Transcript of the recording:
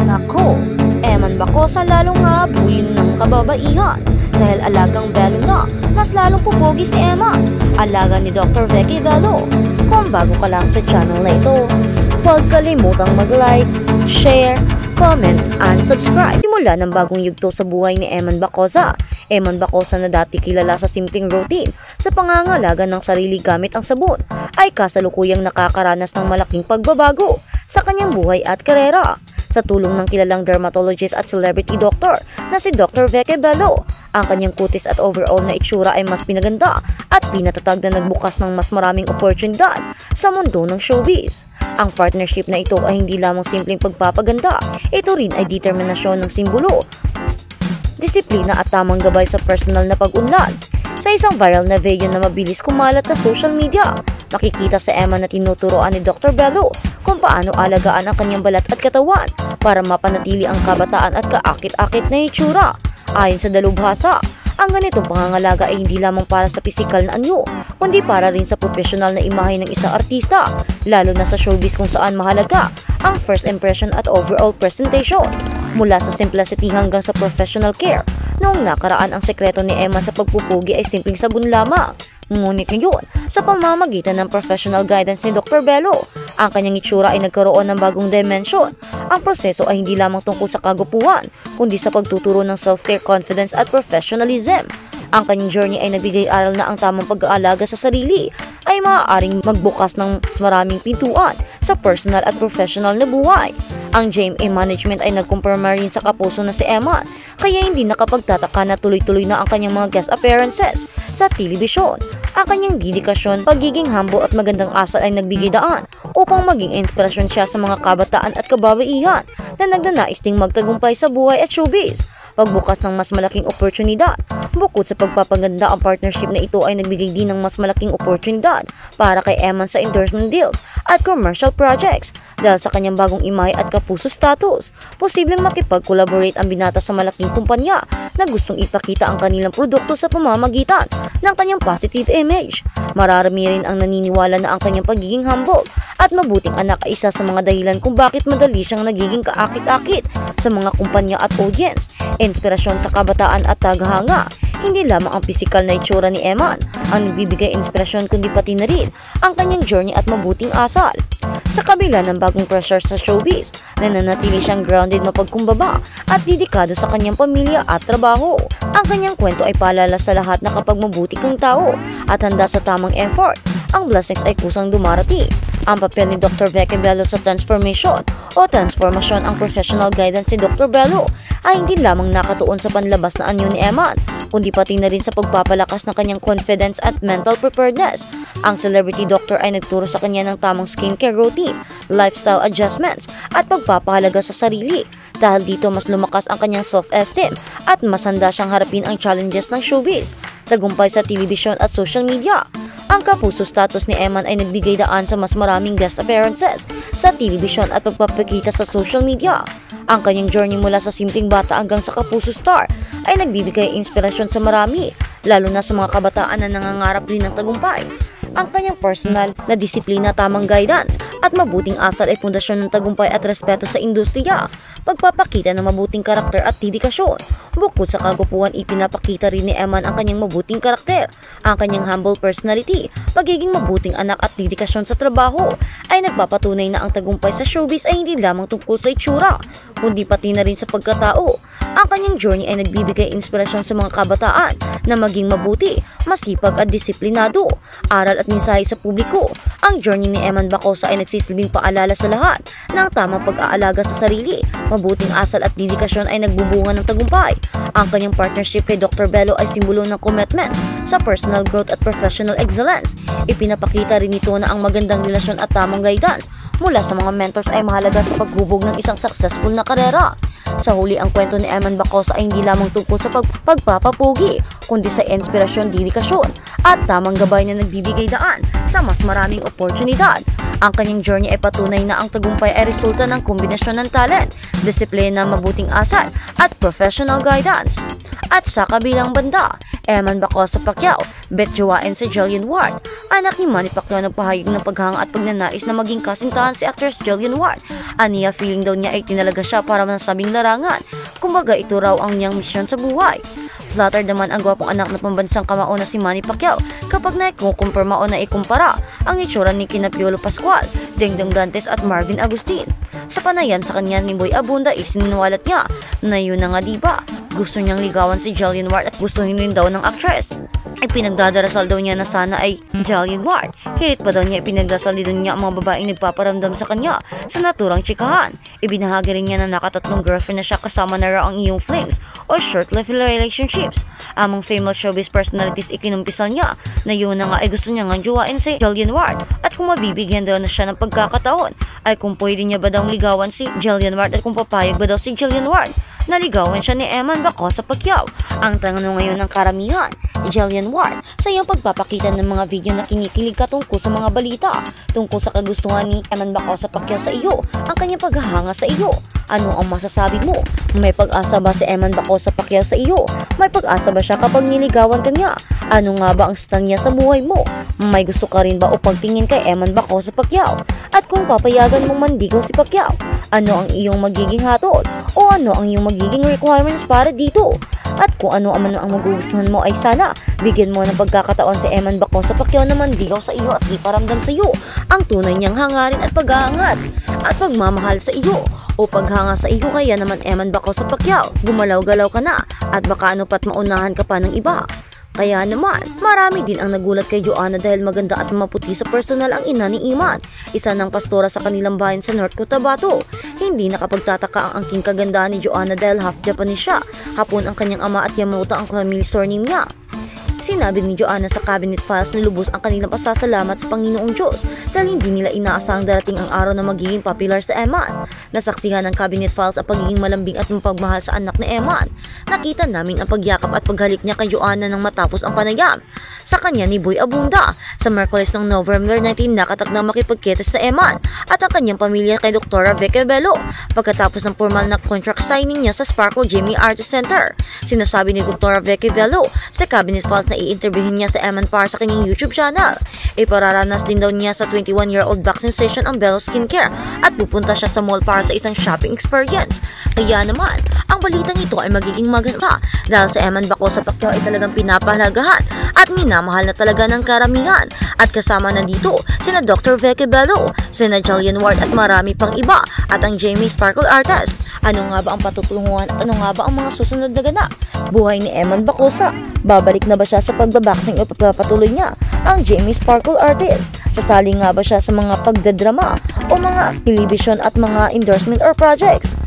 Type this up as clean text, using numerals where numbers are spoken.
Nako, Eman Bacosa lalong nga buling ng kababaihan. Dahil alagang Bello na, mas lalong pupogi si Eman, alaga ni Dr. Vicky Bello. Kung bago ka lang sa channel na ito, huwag kalimutang mag-like, share, comment, and subscribe. Simula ng bagong yugto sa buhay ni Eman Bacosa. Eman Bacosa na dati kilala sa simpleng routine sa pangangalaga ng sarili gamit ang sabon, ay kasalukuyang nakakaranas ng malaking pagbabago sa kanyang buhay at karera. Sa tulong ng kilalang dermatologist at celebrity doctor na si Dr. Vicky Bello, ang kanyang kutis at overall na itsura ay mas pinaganda at pinatatag na nagbukas ng mas maraming oportunidad sa mundo ng showbiz. Ang partnership na ito ay hindi lamang simpleng pagpapaganda, ito rin ay determinasyon ng simbolo, disiplina at tamang gabay sa personal na pag-unlad. Sa isang viral na video na mabilis kumalat sa social media, makikita sa Eman na tinuturoan ni Dr. Bello kung paano alagaan ang kanyang balat at katawan para mapanatili ang kabataan at kaakit-akit na itsura. Ayon sa dalubhasa, ang ganitong pangangalaga ay hindi lamang para sa pisikal na anyo, kundi para rin sa profesional na imahe ng isang artista, lalo na sa showbiz kung saan mahalaga ang first impression at overall presentation. Mula sa simplicity hanggang sa professional care, noong nakaraan ang sekreto ni Eman sa pagpupugi ay simpleng sabon lamang. Ngunit ngayon, sa pamamagitan ng professional guidance ni Dr. Bello, ang kanyang itsura ay nagkaroon ng bagong dimension. Ang proseso ay hindi lamang tungkol sa kagupuan, kundi sa pagtuturo ng self-care, confidence at professionalism. Ang kanyang journey ay nagbigay aral na ang tamang pag-aalaga sa sarili ay maaaring magbukas ng maraming pintuan sa personal at professional na buhay. Ang GMA management ay nagkumpirma rin sa kapuso na si Eman, kaya hindi nakapagtataka na tuloy-tuloy na ang kanyang mga guest appearances sa telebisyon. Ang kanyang dedikasyon, pagiging humble at magandang asal ay nagbigay daan upang maging inspirasyon siya sa mga kabataan at kababaihan na nagnanais ding magtagumpay sa buhay at showbiz. Pagbukas ng mas malaking oportunidad. Bukod sa pagpapaganda, ang partnership na ito ay nagbigay din ng mas malaking oportunidad para kay Eman sa endorsement deals at commercial projects. Dahil sa kanyang bagong imahe at kapuso status, posibleng makipag-collaborate ang binata sa malaking kumpanya na gustong ipakita ang kanilang produkto sa pamamagitan ng kanyang positive image. Mararami rin ang naniniwala na ang kanyang pagiging humble at mabuting anak ay isa sa mga dahilan kung bakit madali siyang nagiging kaakit-akit sa mga kumpanya at audience. Inspirasyon sa kabataan at tagahanga. Hindi lamang ang pisikal na itsura ni Eman ang nagbibigay inspirasyon, kundi pati na rin ang kanyang journey at mabuting asal. Sa kabila ng bagong pressure sa showbiz, nananatili siyang grounded, mapagkumbaba at dedikado sa kanyang pamilya at trabaho. Ang kanyang kwento ay paalala sa lahat na kapag mabuti kang tao at handa sa tamang effort, ang blessings ay kusang dumarating. Ang papel ni Dr. Vicky Bello sa transformation o transformasyon, ang professional guidance ni Dr. Bello ay hindi lamang nakatuon sa panlabas na anyo ni Eman, kundi pati na rin sa pagpapalakas ng kanyang confidence at mental preparedness. Ang celebrity doctor ay nagturo sa kanya ng tamang skincare routine, lifestyle adjustments at pagpapahalaga sa sarili. Dahil dito mas lumakas ang kanyang self-esteem at mas handa siyang harapin ang challenges ng showbiz, tagumpay sa telebisyon at social media. Ang kapuso status ni Eman ay nagbigay daan sa mas maraming guest appearances sa telebisyon at pagpapakita sa social media. Ang kanyang journey mula sa simpleng bata hanggang sa kapuso star ay nagbibigay inspirasyon sa marami, lalo na sa mga kabataan na nangangarap din ng tagumpay. Ang kanyang personal na disiplina, tamang guidance at mabuting asal ay pundasyon ng tagumpay at respeto sa industriya. Pagpapakita ng mabuting karakter at dedikasyon. Bukod sa kagupuan, ipinapakita rin ni Eman ang kanyang mabuting karakter. Ang kanyang humble personality, pagiging mabuting anak at dedikasyon sa trabaho ay nagpapatunay na ang tagumpay sa showbiz ay hindi lamang tungkol sa itsura, kundi pati na rin sa pagkatao. Ang kanyang journey ay nagbibigay inspirasyon sa mga kabataan na maging mabuti, masipag at disiplinado, aral at mensahe sa publiko. Ang journey ni Eman Bacosa ay nagsisilbing paalala sa lahat na ang tamang pag-aalaga sa sarili, mabuting asal at dedikasyon ay nagbubunga ng tagumpay. Ang kanyang partnership kay Dr. Bello ay simbolo ng commitment sa personal growth at professional excellence. Ipinapakita rin ito na ang magandang relasyon at tamang guidance mula sa mga mentors ay mahalaga sa paghubog ng isang successful na karera. Sa huli, ang kwento ni Eman Bacosa ay hindi lamang tungkol sa pagpapapugi, kundi sa inspirasyon, dedikasyon at tamang gabay na nagbibigay daan sa mas maraming oportunidad. Ang kanyang journey ay patunay na ang tagumpay ay resulta ng kombinasyon ng talent, disiplina, mabuting asal at professional guidance. At sa kabilang banda, Eman Bacosa Pacquiao, betjowain si Jillian Ward. Anak ni Manny Pacquiao nagpahayag ng paghanga at pagnanais na maging kasintahan si actress Jillian Ward Aniya feeling daw niya ay tinalaga siya para masabing larangan. Kumbaga ito raw ang niyang misyon sa buhay. Flattered naman ang gwapong anak na pambansang kamao na si Manny Pacquiao kapag naikukumpirma o naikumpara ang itsura ni kina Piolo Pascual, Dingdong Dantes at Marvin Agustin. Sa panayam sa kanya ni Boy Abunda isiniwalat niya na yun na nga diba, gusto niyang ligawan si Jillian Ward at gustuhin rin daw ng actress. Ipinagdadarasal daw niya na sana ay Jillian Ward. Hirit pa daw niya ipinagdasal din niya ang mga babaeng nagpaparamdam sa kanya sa naturang tsikahan. Ibinahagi rin niya na nakatatlong girlfriend na siya kasama na raw ang iyong flings o short-lived relationships. Among famous showbiz personalities ikinumpisal niya na yun na nga ay gusto niya nga jowain si Jillian Ward at kung mabibigyan daw na siya ng pagkakataon ay kung pwede niya ba daw ligawan si Jillian Ward at kung papayag ba daw si Jillian Ward naligawan siya ni Eman Bacosa Pacquiao. Ang tanong ngayon ng karamihan, Jillian Ward, sa iyong pagpapakita ng mga video na kinikilig ka tungkol sa mga balita, tungkol sa kagustuhan ni Eman Bacosa Pacquiao sa iyo, ang kanyang paghahanga sa iyo. Ano ang masasabi mo? May pag-asa ba si Eman Bacosa Pacquiao sa iyo? May pag-asa ba siya kapag niligawan ka niya? Ano nga ba ang stand niya sa buhay mo? May gusto ka rin ba o pagtingin kay Eman Bacosa Pacquiao? At kung papayagan mong mandigaw si Pacquiao, ano ang iyong magiging hatol? O ano ang iyong magiging requirements para dito? At kung ano ang magugustuhan mo ay sana bigyan mo ng pagkakataon si Eman Bacosa Pacquiao na mandigaw sa iyo at iparamdam sa iyo ang tunay niyang hangarin at pag-aangat at pagmamahal sa iyo o paghanga sa iyo. Kaya naman Eman Bacosa Pacquiao, gumalaw-galaw ka na at baka ano pat maunahan ka pa ng iba. Kaya naman, marami din ang nagulat kay Joanna dahil maganda at maputi sa personal ang ina ni Iman, isa ng pastora sa kanilang bayan sa North Cotabato. Hindi nakapagtataka ang angking kagandahan ni Joanna dahil half Japanese siya, Hapon ang kanyang ama at Yamamoto ang family surname niya. Sinabi ni Joanna sa cabinet files na lubos ang kanilang pasasalamat sa Panginoong Diyos dahil hindi nila inaasahang darating ang araw na magiging popular sa Eman. Nasaksihan ng cabinet files ang pagiging malambing at mapagmahal sa anak ni Eman. Nakita namin ang pagyakap at paghalik niya kay Joanna nang matapos ang panayam sa kanya ni Boy Abunda. Sa Merkules ng November 19, nakatakdang makipagkita sa Eman at ang kanyang pamilya kay Dr. Vicky Bello pagkatapos ng formal na contract signing niya sa Sparkle Jimmy Artist Center. Sinasabi ni Dr. Vicky Bello sa cabinet files na i-interviewin niya sa Eman para sa kanyang YouTube channel. Ipararanas din daw niya sa 21-year-old vaccine session ang Bello Skincare at pupunta siya sa mall para sa isang shopping experience. Kaya naman, ang balitang ito ay magiging maganda dahil sa Eman Bacosa Pacquiao ay talagang pinapahalagahan at minamahal na talaga ng karamihan. At kasama na dito sina Dr. Vicky Bello, sina Jillian Ward at marami pang iba at ang Jamie Sparkle Artist. Ano nga ba ang patutunguhan at ano nga ba ang mga susunod na ganap? Buhay ni Eman Bacosa, babalik na ba siya sa pagbaboxing o pagpapatuloy niya ang Jamie Sparkle Artist? Sasali nga ba siya sa mga pagdadrama o mga television at mga endorsement or projects?